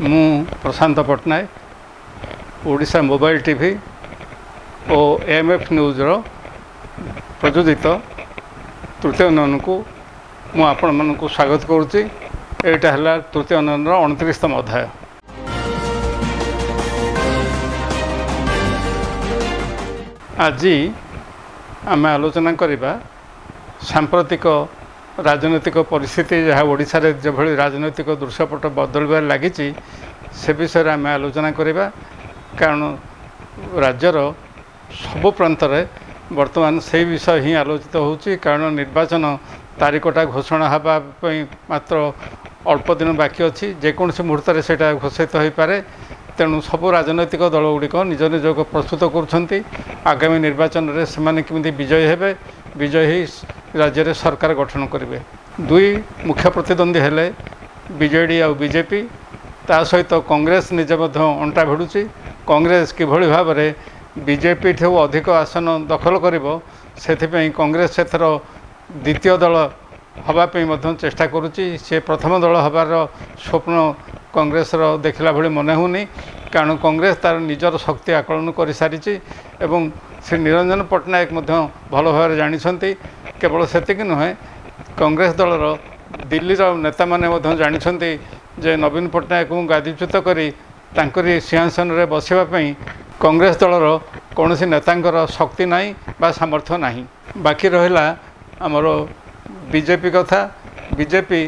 मु प्रशांत Patnaik Odisha mobile TV और AMF news प्रयोजित तृतीय उन्नयन को मुझे स्वागत करुच्ची। एटा है तृतीय उन्नयन 29तम अध्याय। आज आम आलोचना करवा सांप्रतिक राजनैतिक परिस्थिति जहाँ ओडिशा रे जो भली राजनैतिक दृश्यपट बदलबार लगी से विषय आम आलोचना करवा। कारण राज्यर सबु प्रांत वर्तमान से विषय ही आलोचित होची। कारण निर्वाचन तारीखटा घोषणा हवा मात्र अल्प दिन बाकी अच्छी, जेकोसी मुहूर्त से घोषित हो पारे। तेणु सबु राजनैतिक दल गुड़िक निज निज प्रस्तुत करुँच आगामी निर्वाचन में से केमी विजयी हेबे, विजयी राज्य रे सरकार गठन करेंगे। दुई मुख्य प्रतिद्वंदी हेले बीजेडी और बीजेपी, ता सहित कांग्रेस निजे अंटा भिड़ुची। कांग्रेस किभली भाव में बीजेपी ठू अधिक आसन दखल करिवो, सेथिपई कांग्रेस एथर द्वितीय दल हवाई चेष्टा करुच्ची। से प्रथम दल हबार स्वप्न कांग्रेस देखला भली मन होनी। कारण कांग्रेस तार निजर शक्ति आकलन कर सारी एवं श्री निरंजन पट्टनायक भल भाव जानी। केवल सेतिक नुहे, कांग्रेस दलर दिल्ली नेता माने जानी जे नवीन पट्टनायक को गादीच्युत करी तांकरी सिंहासन रे बसवाई कांग्रेस दलर कौन नेतांकर शक्ति नहीं बा सामर्थ्य नहीं। बाकी रहा आमर बीजेपी कथा। बीजेपी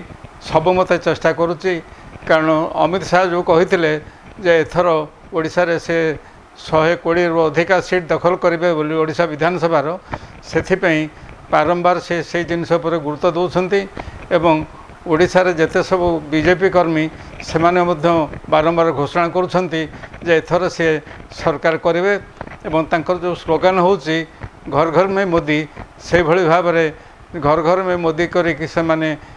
सब मत चेष्टा करुच्ची। कारण अमित शाह जो कहते जे एथर ओडिशा रे से 120 रु अधिका सीट दखल करेंगे बोली ओडिशा विधानसभार, से बारंबार से जिनस पर गुरुत्व दौरान एवं ओडिशा रे जेते सब बीजेपी कर्मी से बारंबार घोषणा करुँचे एथर से सरकार करेंगे। एवं तांकर जो स्लोगान होची घर घर में मोदी, से भली भाव में घर घर में मोदी करिक से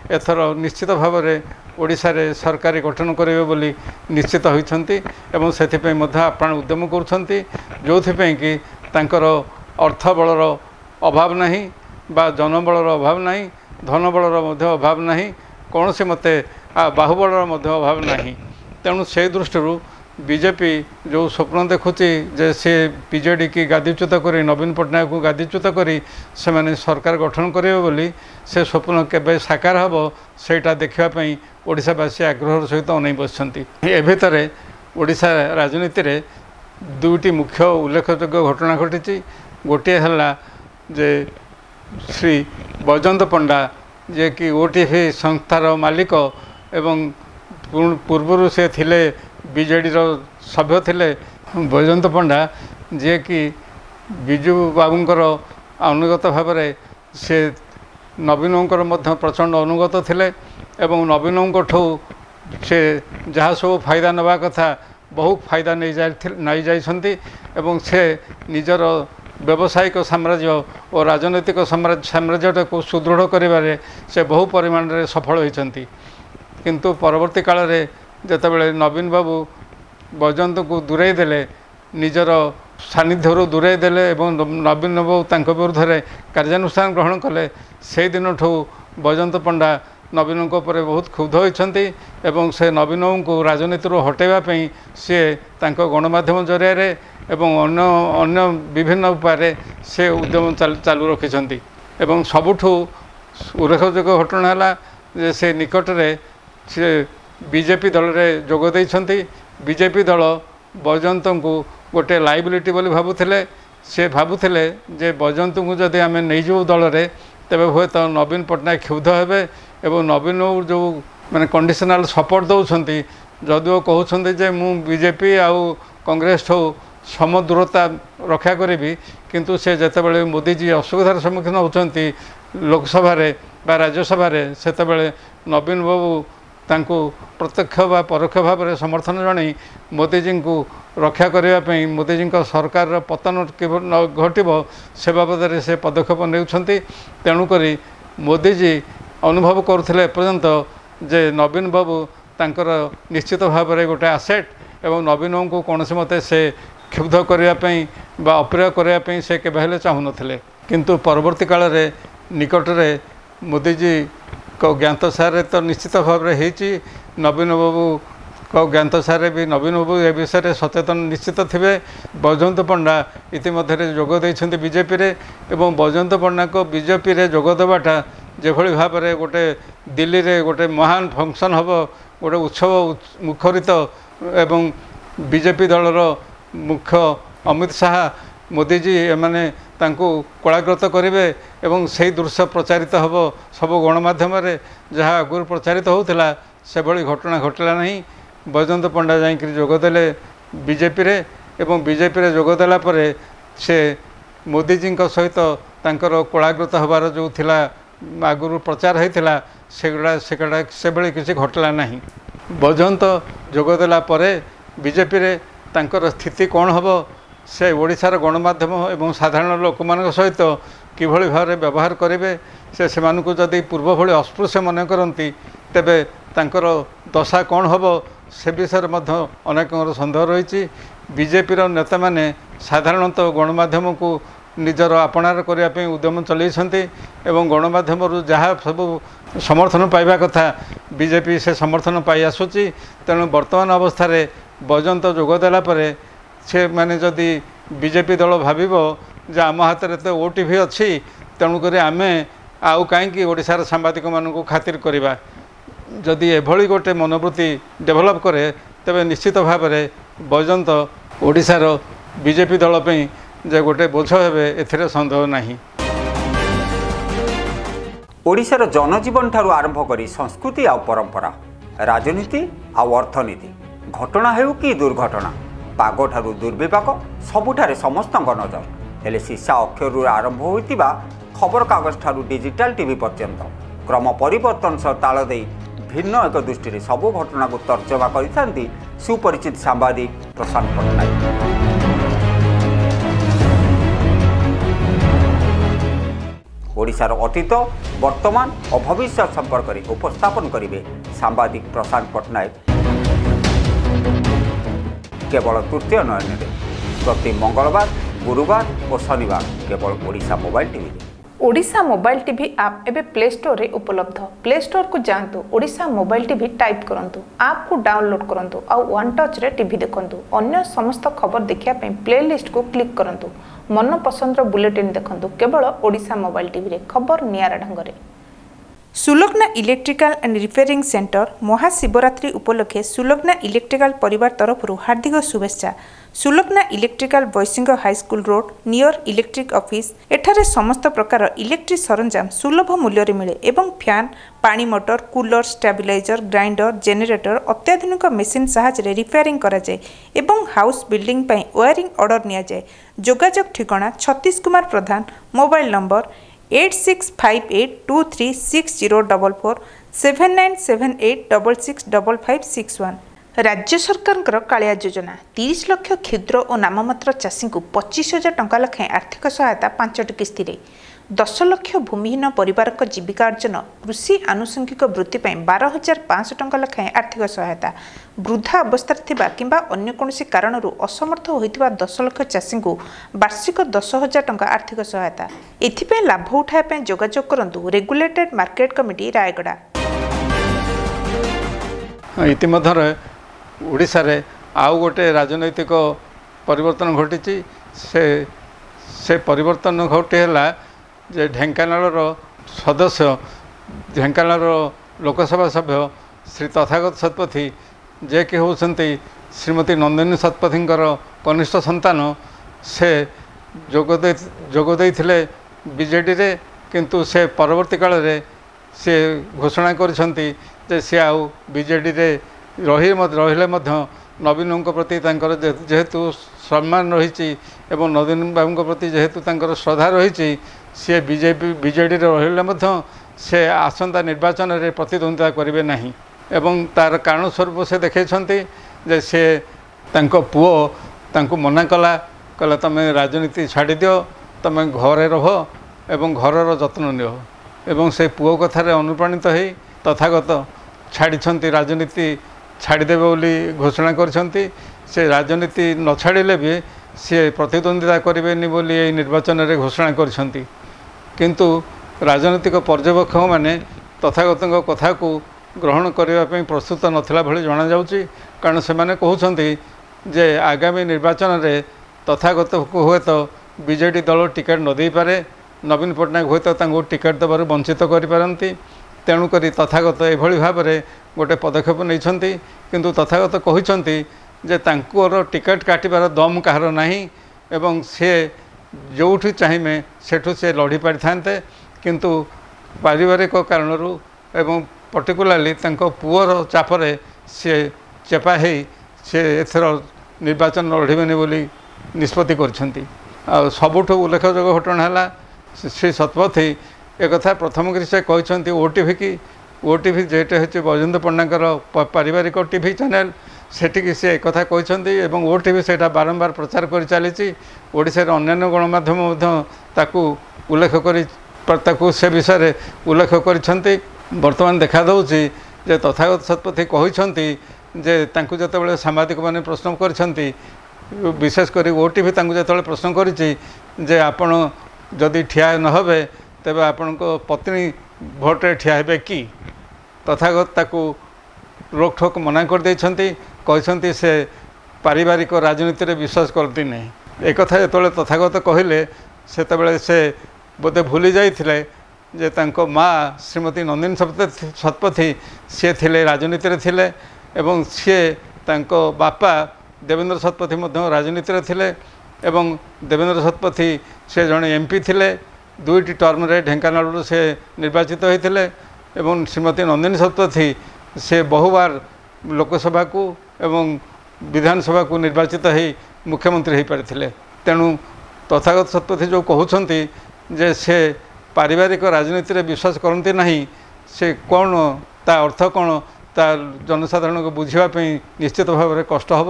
एथर निश्चित भाव में ओडिशा रे सरकारी गठन करेंगे बोली निश्चित होइछंती। एवं सेथिपई आप्राण उद्यम करुछंती, जोथिपई कि तांकर अर्थबलर अभाव नहीं बा जनबलर अभाव नहीं, धनबलर अभाव नहीं, कौन से मते बाहुबलर अभाव नहीं। तेणु से दृष्टि बीजेपी जो स्वप्न देखुची जे से बीजेडी की गादीच्युत करी नवीन पट्टनायक को गादीच्युत करी से माने सरकार गठन करेंगे बोली से स्वप्न केबे साकार हबो सेटा देखापी ओडिशावासी आग्रहर सहित अनै बसछंती। ए भितरे ओडिशा राजनीति रे दुईटी मुख्य उल्लेखयोग्य घटना घटी। गोटे है जे श्री बैजयंत पंडा जे कि ओटीवी संस्थार मालिक एवं पूर्व से थिले बीजेडी सभ्य थिले। बैजयंत पंडा जे कि बिजू बाबूंकर अनुगत भाव से नवीनोंकर प्रचंड अनुगत थिले एवं नवीनों ठू से जहाँ सब फायदा नवा कथा बहु फायदा नहीं जाइछंती एवं से निजर व्यावसायिक साम्राज्य और राजनैतिक साम्राज्य को सुदृढ़ करिबारे से बहु परिमाण में सफल होइछंती। किंतु परवर्ती काल रे जेतेबेले नवीन बाबू बैजयंत को दूरे देले, निजर सानिध्य दूरे देले एवं नवीन बाबू तांको विरुद्ध में कार्यानुष्ठान ग्रहण कले, से दिन ठू बैजयंत पंडा नवीनों पर बहुत क्षुब्ध होइछंती एवं से नवीनों को राजनीति हटेवाई सी गणमाध्यम जरिया एवं अन्य विभिन्न उपाय से उद्यम चालू रखिछंती। एवं सबुठू उल्लेखयोग्य घटना है से निकट में से बीजेपी दल में जोग देइछंती। बीजेपी दल बैजयंत को गोटे लाइबिलिटी बोली भाबुथिले। से भाबुथिले जे बैजयंत को जदि आम नहीं जाऊ दल में तेबे हुए तो नवीन पट्टनायक क्षुब्ध हेबे एवं नवीन जो माने कंडीशनल सपोर्ट दौरान जदिओ कहते जे मु बीजेपी आउ कांग्रेस ठू सम दूरता रक्षा करी, किंतु से जेतेबेले मोदीजी असुविधार सम्मुखीन होती लोकसभा बा राज्यसभा सेतेबेले नवीन बाबू तांको प्रत्यक्ष बा परोक्ष भाव में समर्थन जणाई मोदीजी को रक्षा करने मोदीजी सरकार पतन न घटव से बाबद से पदक्षेप नेउछंती। तेणुक मोदीजी अनुभव करुले एपर्यंत जे नवीन बाबू तांकर निश्चित भाव में गोटे आसेट एवं नवीनों को कौन से मते से क्षुब्ध करने बा अप्रिय करने से केबे चाहू नथिले। किंतु परवर्ती काल रे निकट रे मोदीजी को ज्ञात सारे तो निश्चित भाव में नवीन बाबू ज्ञातसारे भी नवीन बाबू ए विषय में सचेतन निश्चित थे। बैजयंत पंडा इतिमध्य जोग देते बीजेपी रे एवं बैजयंत पंडा को बीजेपी रे जोग देवाटा जेभली भाव में गोटे दिल्ली रे गोटे महान फंक्शन हम गोटे उत्सव मुखरित एवं बीजेपी दलर मुख्य अमित शाह मोदीजी एमाने तांको कलाकृत करेंगे एवं से दृश्य प्रचारित हम सब गणमाध्यम जहाँ आगुरी प्रचारित होता से भली घटना घटला नहीं। बैजयंत पंडा जाइकरी जोगदेले बीजेपी रे एवं बीजेपी रे जोगदेला परे से मोदीजी सहित तांकर कलाकृत हबार जो थिला आगुरी प्रचार होता से भली किसी घटला नहीं। बैजयंत जोगदेला परे बीजेपी रे तांकर स्थिति कौन हम से ओडिशार गणमाध्यम एवं साधारण लोक मान सहित किभली भाव व्यवहार करेंगे से मानकु जदि पूर्व भली अस्पृश्य मन करती तेबे तांकर दशा कौन हम से विषय में अनेक सन्देह रही। बीजेपी नेता माने साधारणतः गणमाध्यम को निजर आपणार करने उद्यम चलती एवं गणमाध्यम जहाँ सब समर्थन पाइबा कथा बीजेपी से समर्थन पाई आसुची। तेणु वर्तमान अवस्था बैजयंत जोगदेला परे से माने जदि बीजेपी दल भाविबो जे आम हाथ में तो ओटीवी अच्छी तेणुक आम आउ कहीं ओडिशार सांबादिक मानू खातिर करवा जदि एभली गोटे मनोवृत्ति डेभलप करे तेबे निश्चित भाव में बैजयंत ओडिशार बीजेपी दल पे जे गोटे बोझ हेबे एथिरे संदेह नहीं। ओडिशार जनजीवन ठारू आरंभ करी संस्कृति आ परंपरा राजनीति आ अर्थनीति घटना हेउ कि दुर्घटना पाग ठारू दुर्विपाक सबुठारे समस्त नजर हेले शीशा अक्षर आरंभ होइतिबा खबर कागज ठारू डिजिटल टीवी पर्यंत क्रम परिवर्तन सह ताल दे भिन्न एक दृष्टि सबु घटना को तर्जमा करिथांती सुपरिचित सांबादिक प्रशांत पट्टनायक। ओडिशार अतीत वर्तमान और भविष्य संपर्क में उपस्थापन करेंगे सांबादिक प्रशांत पट्टनायक केवल तृतीय नयन प्रति मंगलवार गुरुवार और शनिवार केवल Odisha mobile TV. Odisha mobile TV आप एबे प्ले स्टोर रे उपलब्ध। प्ले स्टोर को जांतु ओडिशा मोबाइल टीवी टाइप करंतु आप को डाउनलोड करंतु आ वन टच रे टीवी देखंतु। अन्य समस्त खबर देखिया पे प्लेलिस्ट को क्लिक करंतु। मन पसंद बुलेटिन देखंतु केवल ओडिशा मोबाइल टीवी रे खबर नियारा ढंग रे। Sulagna electrical and repairing centre Mahashivratri उपलक्षे सुलग्ना इलेक्ट्रिकल परिवार तरफ हार्दिक शुभेच्छा। सुलग्ना इलेक्ट्रिकल बॉयसिंग high school road near electric office एठारे समस्त प्रकार इलेक्ट्रिक सरंजाम सुलभ मूल्य रे मिले एवं फैन पानी motor cooler stabiliser grinder generator अत्याधुनिक मेसीन साहाय्य रिपेयरिंग करा जाए एवं हाउस बिल्डिंग पई वायरिंग ऑर्डर निया जाए। जोगाजोग ठिकाना छत्तीस कुमार प्रधान मोबाइल नंबर 8658236044 7978665561। राज्य सरकार कालिया योजना 30 लाख क्षुद्र और नाममात्र चाषी को 25,000 टंका लेखाएं आर्थिक सहायता 5टी किस्ती 10 लाख भूमिहीन परिवार जीविका अर्जन कृषि आनुषंगिक वृत्ति 12,500 टंका लेखाएं आर्थिक सहायता वृद्धा अवस्था किंबा अन्य कोनोसी कारणरू असमर्थ होइतिबा 10 लाख चाषी को वार्षिक 10,000 टंका आर्थिक सहायता। एथिपे लाभ उठाइबा जोगाजोग करंतु रेगुलेटेड मार्केट कमिटी रायगड़ा। इतिमध्य ओडिशा रे आउ गोटे राजनैतिक परिवर्तन घटी से परिवर्तन घटीला जे ढेंकानाल सदस्य ढेंकानाल लोकसभा सभ्य श्री तथागत शतपथी जे कि होउछंती श्रीमती नंदिनी शतपथी कनिष्ठ संतान से जोग देइथिले बीजेडी रे किंतु से परवर्ती काल रे से घोषणा करिसंती जे से आउ बीजेडी रे रहिले नवीन प्रति जेहेतु सम्मान रही एवं नवीन बाबू प्रति जेहेतु श्रद्धा रही सी बीजेडी रही से आसंता निर्वाचन में प्रतिद्वंदिता करेंगे नहीं एवं तार कारण स्वरूप से देखते जे से पुओ तांको मना कला कहला तुम राजनीति छाड़ी दियो तुम घरे रह एवं घरर जत्न नियो एवं से पुओ कथार अनुप्राणित हो तथागत छाड़ी राजनीति छाड़देवे बोली घोषणा करछंती से राजनीति न छाड़िले भी सी प्रतिद्वंदिता करेंगे बोली ये निर्वाचन में घोषणा करछंती किंतु राजनीतिक पर्यवेक्षक माने तथागत कथा को ଗ୍ରହଣ କରିବା ପାଇଁ ପ୍ରସ୍ତୁତ ନଥିଲା ଭଳି ଜଣାଯାଉଛି। କାରଣ ସେମାନେ କହୁଛନ୍ତି ଯେ ଆଗାମୀ ନିର୍ବାଚନରେ ତଥାଗତକୁ ହୁଏତ ବିଜେଡ଼ି ଦଳ ଟିକେଟ୍ ନ ଦେଇପାରେ, ନବୀନ ପଟ୍ଟନାୟକ ହୁଏତ ତାଙ୍କୁ ଟିକେଟ୍ ଦେବାରୁ ବଞ୍ଚିତ କରିପାରନ୍ତି। ତେଣୁକରି ତଥାଗତ ଏଭଳି ଭାବରେ ଗୋଟେ ପଦକ୍ଷେପ ନେଇଛନ୍ତି। କିନ୍ତୁ ତଥାଗତ କହିଛନ୍ତି ଯେ ତାଙ୍କର ଟିକେଟ୍ କାଟିବାର ଦମ୍ କାହାର ନାହିଁ ଏବଂ ସେ ଯେଉଁଠି ଚାହିଁବେ ସେଠୁ ସେ ଲଢ଼ି ପାରିଥାନ୍ତେ। କିନ୍ତୁ ପାରିବାରିକ କାରଣରୁ ଏବଂ ପର୍ଟିକୁଲାରଲି ତାଙ୍କ ପୁଅର ଚାପରେ ସେ ଚେପା ହେଇ ସେ ଏଥର ନିର୍ବାଚନ ଲଢ଼ିବେନି ବୋଲି ନିଷ୍ପତ୍ତି କରିଛନ୍ତି। ଆଉ ସବୁଠୁ ଉଲ୍ଲେଖଯୋଗ୍ୟ ଘଟଣା ହେଲା ଶ୍ରୀ ଶତପଥୀ ଏକଥା ପ୍ରଥମ କରି ସେ କହିଛନ୍ତି ଓଟିଭି ଯେଟା ହେଉଛି ବୈଜୟନ୍ତ ପଣ୍ଡାଙ୍କର ପାରିବାରିକ ଟିଭି ଚ୍ୟାନେଲ୍, ସେଠିକି ସେ ଏକଥା କହିଛନ୍ତି ଏବଂ ଓଟିଭି ସେଇଟା ବାରମ୍ବାର ପ୍ରଚାର କରି ଚାଲିଛି। ଓଡ଼ିଶାର ଅନ୍ୟାନ୍ୟ ଗଣମାଧ୍ୟମ ମଧ୍ୟ ତାକୁ ଉଲ୍ଲେଖ କରି ତାକୁ ସେ ବିଷୟରେ ଉଲ୍ଲେଖ କରିଛନ୍ତି। ବର୍ତ୍ତମାନ ଦେଖାଦେଉଛି ଯେ ତଥାଗତ ଶତପଥୀ କହିଛନ୍ତି ଯେ ତାଙ୍କୁ ଯେତେବେଳେ ସାମ୍ବାଦିକମାନେ ପ୍ରଶ୍ନ କରିଛନ୍ତି, ବିଶେଷ କରି ଓଟିଭି ତାଙ୍କୁ ଯେତେବେଳେ ପ୍ରଶ୍ନ କରିଛି ଯେ ଆପଣ ଯଦି ଠିଆ ନ ହେବେ ତେବେ ଆପଣଙ୍କ ପତ୍ନୀ ଭୋଟରେ ଠିଆ ହେବେ କି, ତଥାଗତ ତାକୁ ରୋକଠୋକ ମନା କରିଦେଇଛନ୍ତି। କହିଛନ୍ତି ସେ ପାରିବାରିକ ରାଜନୀତିରେ ବିଶ୍ୱାସ କରନ୍ତି ନାହିଁ। ଏକଥା ଯେତେବେଳେ ତଥାଗତ କହିଲେ ସେତେବେଳେ ସେ ବୋଧେ ଭୁଲି ଯାଇଥିଲେ ଯେ ତାଙ୍କ ମା ଶ୍ରୀମତୀ ନନ୍ଦିନୀ ଶତପଥୀ ସିଏ ଥିଲେ ରାଜନୀତିରେ ଥିଲେ ଏବଂ ସିଏ ତାଙ୍କ ବାପା ଦେବେନ୍ଦ୍ର ଶତପଥୀ ମଧ୍ୟ ରାଜନୀତିରେ ଥିଲେ ଏବଂ ଦେବେନ୍ଦ୍ର ଶତପଥୀ ସେ ଜଣେ MP ଥିଲେ। 2ଟି ଟର୍ମରେ ଢେଙ୍କାନାଳରୁ ସେ ନିର୍ବାଚିତ ହୋଇଥିଲେ ଏବଂ ଶ୍ରୀମତୀ ନନ୍ଦିନୀ ଶତପଥୀ ସେ ବହୁବାର ଲୋକସଭାକୁ ଏବଂ ବିଧାନସଭାକୁ ନିର୍ବାଚିତ ହୋଇ ମୁଖ୍ୟମନ୍ତ୍ରୀ ହୋଇପାରିଥିଲେ। ତେଣୁ ତଥାଗତ ଶତପଥୀ ଯେଉଁ କହୁଛନ୍ତି ଯେ ସେ ପାରିବାରିକ ରାଜନୀତିରେ ବିଶ୍ୱାସ କରନ୍ତି ନାହିଁ, ସେ କ'ଣ ତା ଅର୍ଥ କ'ଣ ତା ଜନସାଧାରଣଙ୍କୁ ବୁଝିବା ପାଇଁ ନିଶ୍ଚିତ ଭାବରେ କଷ୍ଟ ହେବ।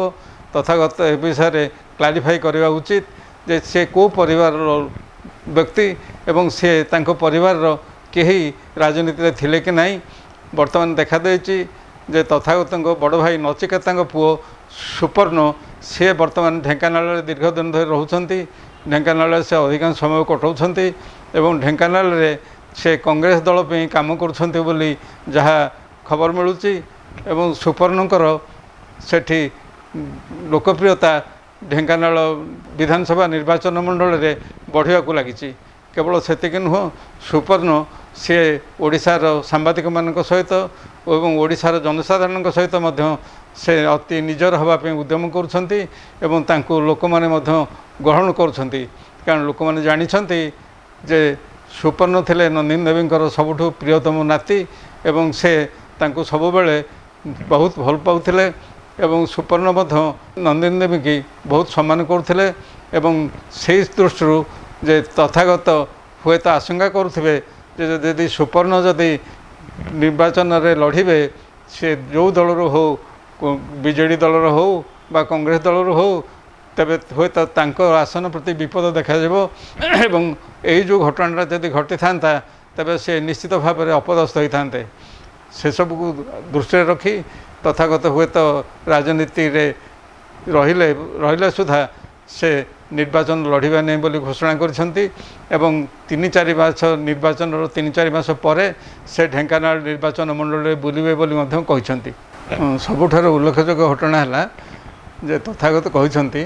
ତଥାଗତ ଏ ବିଷୟରେ କ୍ଲାରିଫାଇ କରିବା ଉଚିତ ଯେ ସେ କେଉଁ ପରିବାରର ବ୍ୟକ୍ତି ଏବଂ ସେ ତାଙ୍କ ପରିବାରର କେହି ରାଜନୀତିରେ ଥିଲେ କି ନାହିଁ। ବର୍ତ୍ତମାନ ଦେଖାଦେଇଛି ଯେ ତଥାଗତଙ୍କ ବଡ଼ ଭାଇ ନଚିକେତାଙ୍କ ପୁଅ ସୁପର୍ଣ୍ଣ ସେ ବର୍ତ୍ତମାନ ଢେଙ୍କାନାଳରେ ଦୀର୍ଘ ଦିନ ଧରି ରହୁଛନ୍ତି। ଢେଙ୍କାନାଳରେ ସେ ଅଧିକାଂଶ ସମୟ କଟାଉଛନ୍ତି ଏବଂ ଢେଙ୍କାନାଳରେ ସେ କଂଗ୍ରେସ ଦଳ ପାଇଁ କାମ କରୁଛନ୍ତି ବୋଲି ଯାହା ଖବର ମିଳୁଛି ଏବଂ ସୁପର୍ଣ୍ଣଙ୍କର ସେଠି ଲୋକପ୍ରିୟତା ଢେଙ୍କାନାଳ ବିଧାନସଭା ନିର୍ବାଚନ ମଣ୍ଡଳରେ ବଢ଼ିବାକୁ ଲାଗିଛି। କେବଳ ସେତିକି ନୁହଁ, ସୁପର୍ଣ୍ଣ ସିଏ ଓଡ଼ିଶାର ସାମ୍ବାଦିକମାନଙ୍କ ସହିତ ଏବଂ ଓଡ଼ିଶାର ଜନସାଧାରଣଙ୍କ ସହିତ ମଧ୍ୟ ସେ ଅତି ନିଜର ହେବା ପାଇଁ ଉଦ୍ୟମ କରୁଛନ୍ତି ଏବଂ ତାଙ୍କୁ ଲୋକମାନେ ମଧ୍ୟ ଗ୍ରହଣ କରୁଛନ୍ତି। କାରଣ ଲୋକମାନେ ଜାଣିଛନ୍ତି ଯେ ସୁପର୍ଣ୍ଣ ଥିଲେ ନନ୍ଦିନୀ ଦେବୀଙ୍କର ସବୁଠୁ ପ୍ରିୟତମ ନାତି ଏବଂ ସେ ତାଙ୍କୁ ସବୁବେଳେ ବହୁତ ଭଲ ପାଉଥିଲେ ଏବଂ ସୁପର୍ଣ୍ଣ ମଧ୍ୟ ନନ୍ଦିନୀ ଦେବୀକି ବହୁତ ସମ୍ମାନ କରୁଥିଲେ ଏବଂ ସେହି ଦୃଷ୍ଟିରୁ ଯେ ତଥାଗତ ହୁଏତ ଆଶଙ୍କା କରୁଥିବେ ଯେ ଯଦି ସୁପର୍ଣ୍ଣ ଯଦି ନିର୍ବାଚନରେ ଲଢ଼ିବେ ସେ ଯେଉଁ ଦଳରୁ ହେଉ, ବିଜେଡ଼ି ଦଳର ହେଉ ବା କଂଗ୍ରେସ ଦଳରୁ ହେଉ, ତେବେ ହୁଏତ ତାଙ୍କ ଆସନ ପ୍ରତି ବିପଦ ଦେଖାଯିବ ଏବଂ ଏହି ଯେଉଁ ଘଟଣାଟା ଯଦି ଘଟିଥାନ୍ତା ତେବେ ସେ ନିଶ୍ଚିତ ଭାବରେ ଅପଦସ୍ଥ ହୋଇଥାନ୍ତେ। ସେସବୁକୁ ଦୃଷ୍ଟିରେ ରଖି ତଥାଗତ ହୁଏତ ରାଜନୀତିରେ ରହିଲେ ସୁଦ୍ଧା ସେ ନିର୍ବାଚନ ଲଢ଼ିବା ନାହିଁ ବୋଲି ଘୋଷଣା କରିଛନ୍ତି ଏବଂ 3-4 ମାସ ନିର୍ବାଚନର 3-4 ମାସ ପରେ ସେ ଢେଙ୍କାନାଳ ନିର୍ବାଚନ ମଣ୍ଡଳୀରେ ବୁଲିବେ ବୋଲି ମଧ୍ୟ କହିଛନ୍ତି। ସବୁଠାରୁ ଉଲ୍ଲେଖଯୋଗ୍ୟ ଘଟଣା ହେଲା ଯେ ତଥାଗତ କହିଛନ୍ତି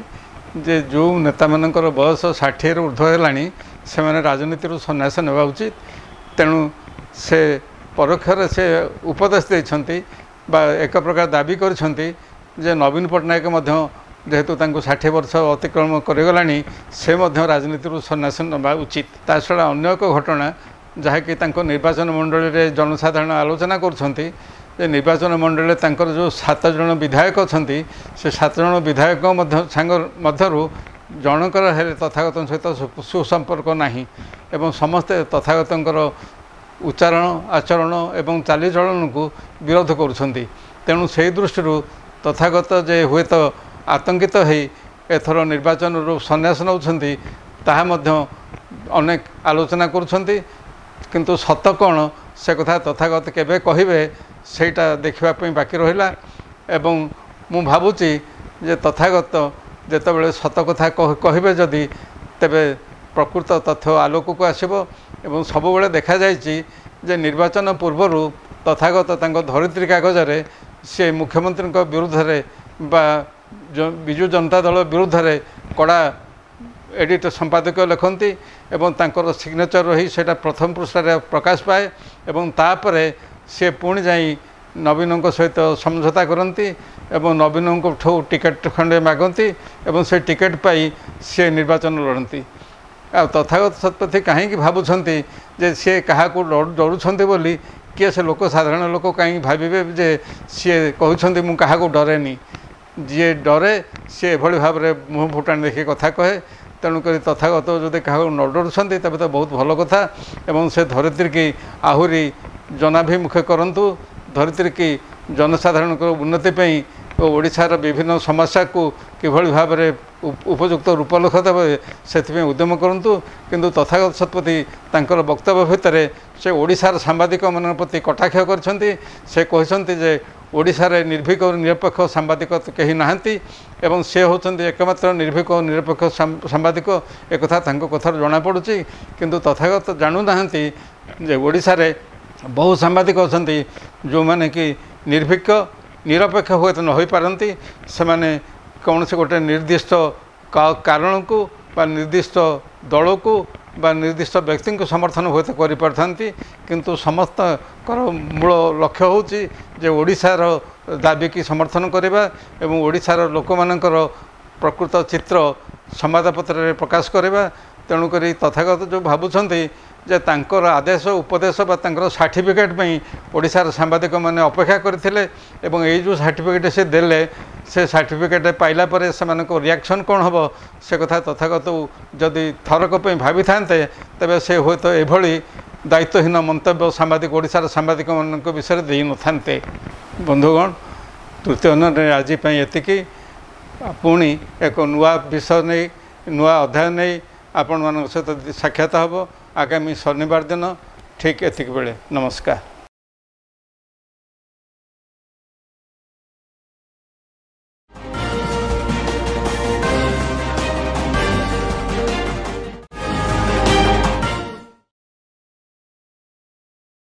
ଯେ ଯେଉଁ ନେତାମାନଙ୍କର ବୟସ 60ରୁ ଉର୍ଦ୍ଧ୍ୱ ହେଲାଣି ସେମାନେ ରାଜନୀତିରୁ ସନ୍ନ୍ୟାସ ନେବା ଉଚିତ। ତେଣୁ ସେ ପରୋକ୍ଷରେ ସେ ଉପଦେଶ ଦେଇଛନ୍ତି ବା ଏକ ପ୍ରକାର ଦାବି କରିଛନ୍ତି ଯେ ନବୀନ ପଟ୍ଟନାୟକ ମଧ୍ୟ ଯେହେତୁ ତାଙ୍କୁ 60 ବର୍ଷ ଅତିକ୍ରମ କରିଗଲାଣି ସେ ମଧ୍ୟ ରାଜନୀତିରୁ ସନ୍ନ୍ୟାସ ନେବା ଉଚିତ। ତା ଛଡ଼ା ଅନ୍ୟ ଏକ ଘଟଣା ଯାହାକି ତାଙ୍କ ନିର୍ବାଚନ ମଣ୍ଡଳୀରେ ଜନସାଧାରଣ ଆଲୋଚନା କରୁଛନ୍ତି ଯେ ନିର୍ବାଚନ ମଣ୍ଡଳୀରେ ତାଙ୍କର ଯେଉଁ 7 ଜଣ ବିଧାୟକ ଅଛନ୍ତି ସେ 7 ଜଣ ବିଧାୟକ ମଧ୍ୟରୁ ଜଣଙ୍କର ହେଲେ ତଥାଗତଙ୍କ ସହିତ ସୁସମ୍ପର୍କ ନାହିଁ ଏବଂ ସମସ୍ତେ ତଥାଗତଙ୍କର ଉଚ୍ଚାରଣ ଆଚରଣ ଏବଂ ଚାଲିଚଳନକୁ ବିରୋଧ କରୁଛନ୍ତି। ତେଣୁ ସେହି ଦୃଷ୍ଟିରୁ ତଥାଗତ ଯେ ହୁଏତ ଆତଙ୍କିତ ହୋଇ ଏଥର ନିର୍ବାଚନରୁ ସନ୍ନ୍ୟାସ ନେଉଛନ୍ତି ତାହା ମଧ୍ୟ ଅନେକ ଆଲୋଚନା କରୁଛନ୍ତି। କିନ୍ତୁ ସତ କ'ଣ ସେ କଥା ତଥାଗତ କେବେ କହିବେ ସେଇଟା ଦେଖିବା ପାଇଁ ବାକି ରହିଲା ଏବଂ ମୁଁ ଭାବୁଛି ଯେ ତଥାଗତ ଯେତେବେଳେ ସତ କଥା କହିବେ ଯଦି ତେବେ ପ୍ରକୃତ ତଥ୍ୟ ଆଲୋକକୁ ଆସିବ ଏବଂ ସବୁବେଳେ ଦେଖାଯାଇଛି ଯେ ନିର୍ବାଚନ ପୂର୍ବରୁ तथागत धरित्री कागज से मुख्यमंत्री विरुद्ध बा विजु जनता दल विरुद्ध कड़ा एडिट संपादक लिखती और सिग्नेचर रही से प्रथम पृष्ठ प्रकाश पाए और तापर सी पुणी जाई नवीन सहित समझौता करती और नवीन टिकेट खंडे मागती और से टिकेट पाई सी निर्वाचन लड़ती आ तथागत शतपथी कहीं भावुंट जे सी क्या डरुंच बोली किए से लोक साधारण लोक कहीं भावे जे सी कहते मुझे क्या डरेनी जी डरे सी एभली भाव में मुँह फुटाणी देखिए कथा कहे तेणुक तथागत जदि क्या न डरुंट तेज तो बहुत भल कथा एवं से धरित्री की आहरी जनाभिमुख करूँ धरित्री की जनसाधारण उन्नति ओडिशार विभिन्न समस्या को किभली भाव में उपयुक्त रूपलेख देवे से उद्यम करूँ किंतु तथागत शतपथी तांकर वक्तव्य भितर से ओडिशार सांबादिक मान प्रति कटाक्ष करते जे ओडिशार निर्भीक और निरपेक्ष सांबादिक कहीं नहांती एवं से होचंती एकमात्र निर्भीक और निरपेक्ष सांबादिक एक कथार जना पड़ुची किंतु तथागत जानू नाहांती जे ओडिशार बहु सांबादिक अच्छा जो माने कि निर्भीक निरपेक्ष हुए तो न हो पारती से कौन से गोटे निर्दिष्ट कारण को बा निर्दिष्ट दल को बा निर्दिष्ट व्यक्ति को समर्थन हुए तो कर किंतु समस्त मूल लक्ष्य होची जे ओडिशार दाबी की समर्थन करवा एवं ओडिशार लोक मानकर प्रकृत चित्र संवादपत्र प्रकाश करवा तेणुक तथागत जो भावुंट जे तांकर आदेश उपदेश बा तांकर सर्टिफिकेट में ओडिशार सांबादिक मैंने अपेक्षा करते ये जो सर्टिफिकेट से देले से सर्टिफिकेट पाइला पर से रिएक्शन कौन हम से कथा तथागत जदि थरक भावी था तेरे से हूँ तो यह दायित्वहीन मंतव्य सांबादिक ओडिशार सांबादिक मान विषय दे न था। बंधुगण तृतीय आज एतिकी पुणी एक नुआ विषय नहीं नुआ अध्याय नहीं आपण मान सहित साक्षात हम आगामी शनिवार दिन ठीक एतिक बेले। नमस्कार।